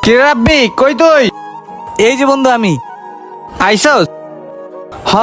কে রাব্বি কই তুই? এই যে বন্ধু আমি। আইসস? হ।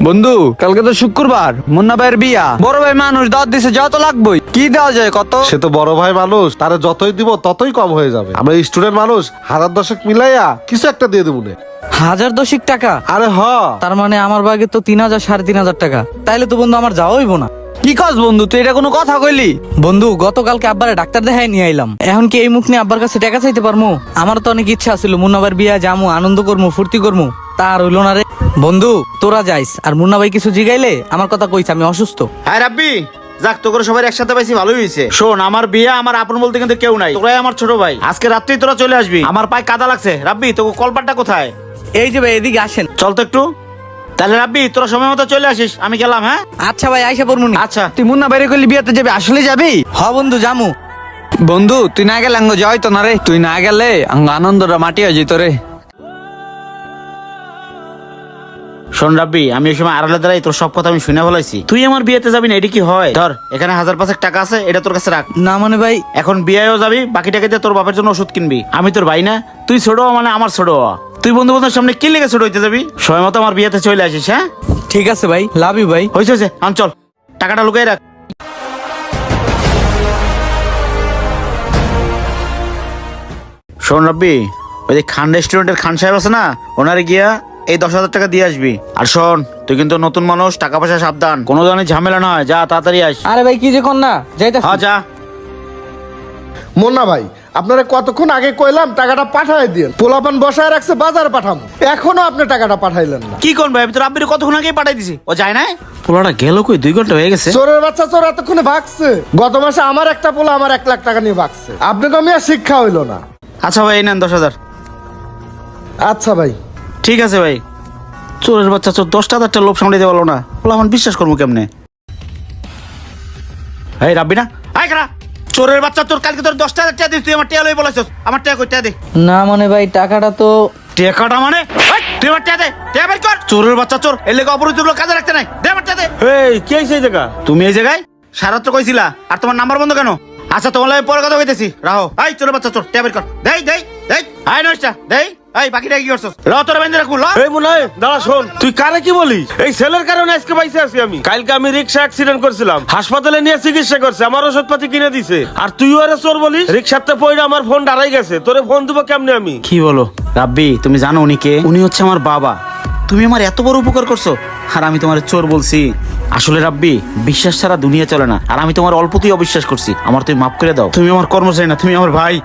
বন্ধু কালকে তো শুক্রবার, মুন্না ভাইয়ের বিয়া। বড় ভাই মানুষ দাওয়াত দিছে, যাওয়া তো লাগবেই। কি দেওয়া যায় কত? সে তো বড় ভাই মানুষ, তারে যতই দিব ততই কম হয়ে যাবে। আমরা স্টুডেন্ট মানুষ, 1000 মিলাইয়া কিছু একটা দিয়ে দেবো নে। 1010 টাকা? আরে হ, তার মানে আমার ভাগে তো 3000 3,500 টাকা। তাইলে তো বন্ধু আমার যাওয়া হইব না। কি কস বন্ধু, তুই এটা কোনো কথা কইলি? বন্ধু গতকালকে আব্বারে ডাক্তার দেখাই নিয়ে আইলাম। এখন কি এই মুখ নিয়ে আব্বার কাছে টাকা চাইতে পারমু? আমার তো অনেক ইচ্ছা ছিল মুন্নাবার বিয়া যামু, আনন্দ করমু, ফুর্তি করমু, তা আর হইলো না রে। বন্ধু তোরা যাইস, আর মুন্না ভাই কিছু জিগাইলে আমার কথা কইছে আমি অসুস্থ। হ্যাঁ রাব্বি, যাক তোকে সবাই একসাথে পাইছি, ভালোই হয়েছে। শোন, আমার বিয়ে আমার আপন বলতে কিন্তু কেউ নাই, তোরাই আমার ছোট ভাই। আজকে রাত্রেই তোরা চলে আসবি। আমার পায়ে কাদা লাগছে। রাব্বি তোকে কলপাটটা কোথায়? এই যে ভাই এদিকে আসেন। চল তো একটু। তাহলে রাব্বি তোরা সময় মতো চলে আসিস, আমি গেলাম। হ্যাঁ আচ্ছা ভাই আইসা পড়মুনি। আচ্ছা। তুই মুন্না ভাইরে কইলি বিয়াতে যাবি, আসলে যাবি? হ বন্ধু জামু। বন্ধু তুই না গেলে আঙ্গ যাই তো না রে। তুই না গেলে আঙ্গ আনন্দটা মাটি হয়ে যেত রে। শোন রাব্বি, আমি এই সময় আড়ালে দাঁড়াই, তোর সব কথা আমি শুনে ফেলাইছি। তুই আমার বিয়েতে যাবি না, এটা কি হয়? ধর এখানে 1000 টাকা আছে, এটা তোর কাছে রাখ। না মানে ভাই, এখন বিয়েও যাবি, বাকি টাকা দিয়ে তোর বাপের জন্য ওষুধ কিনবি। আমি তোর ভাই না? তুই ছোট মানে আমার ছোট। তুই বন্ধু বান্ধবের সামনে কি লেগে ছোট হইতে যাবি? সময় মতো আমার বিয়েতে চলে আসিস। হ্যাঁ ঠিক আছে ভাই, লাভ ইউ ভাই। হয়েছে, আন চল, টাকাটা লুকিয়ে রাখ। শোন রাব্বি, ওই যে খান রেস্টুরেন্টের খান সাহেব আছে না, ওনারে গিয়া এই 10,000 টাকা দিয়ে আসবি। আর শোন, তুই কিন্তু নতুন মানুষ, টাকা পয়সা সাবধান, কোনো ধরনের ঝামেলা নয়। যা তাড়াতাড়ি আস। আরে ভাই কি যে কোন না যাইতাছি। হ্যাঁ যা। মুন্না ভাই আপনারা কতক্ষণ আগে কইলাম টাকাটা পাঠাই দিন। পোলাপান বসায় রাখছে, বাজার পাঠাম, এখনো আপনি টাকাটা পাঠাইলেন না। কি কোন ভাই, আমি তো রাব্বির কতক্ষণ আগেই পাঠাই দিছি। ও যায় না? পোলাটা গেল কই? 2 ঘন্টা হয়ে গেছে। চোরের বাচ্চা চোর এতক্ষণে ভাগছে। গত মাসে আমার একটা পোলা আমার 1 লাখ টাকা নিয়ে ভাগছে। আপনি তো মিয়া শিক্ষা হইলো না। আচ্ছা ভাই, এই নেন 10,000। আচ্ছা ভাই। ঠিক আছে ভাই। চোরের বাচ্চা চোর, 10,000 লোভ সামলাইতে পারলো না, পোলা আমার বিশ্বাস করবো কেমনে? এই রাব্বি না, আয় খারা। চোরের বাচ্চা চোর, কালকে তোর 10,000 টাকা দিস, তুই আমার টাকা লই বলেছিস। আমার টাকা কই? টাকা দে। না মানে ভাই টাকাটা তো। টাকাটা মানে এই, তুই আমার টাকা দে, টাকা বের কর। চোরের বাচ্চা চোর, এর লেগে অপরিচিত লোক কাজে রাখতে নাই। দে আমার টাকা দে। এই কি হইছে এই জায়গা? তুমি এই জায়গায় সারাত্র কইছিলা, আর তোমার নাম্বার বন্ধ কেন? আচ্ছা তোমার লাগে পরে কথা কইতেছি, রাহো। এই চোরের বাচ্চা চোর, টাকা বের কর। দেই দেই দেই, আয় নয়টা দেই। এই বাকিটা কি করছস? ল তোরা বেঁধে রাখবো, ল। এই মুন্না, দাঁড়া শোন, তুই কারে কি বলিস? এই ছেলের কারণে আজকে পাইছে আছি আমি। কালকে আমি রিক্সা অ্যাক্সিডেন্ট করছিলাম, হাসপাতালে নিয়ে চিকিৎসা করছে, আমার ওষুধপাতি কিনে দিছে। আর তুইও আরে চোর বলিস? রিক্সাতে পড়ে আমার ফোন হারাই গেছে, তোরে ফোন দিব কেমনে আমি? কি বলো রাব্বি, তুমি জানো উনি কে? উনি হচ্ছে আমার বাবা। তুমি আমার এত বড় উপকার করছো, আর আমি তোমার চোর বলছি? আসলে রাব্বি, বিশ্বাস ছাড়া দুনিয়া চলে না, আর আমি তোমার অল্পতেই অবিশ্বাস করছি। আমার তুমি মাফ করে দাও। তুমি আমার কর্মচারী না, তুমি আমার ভাই।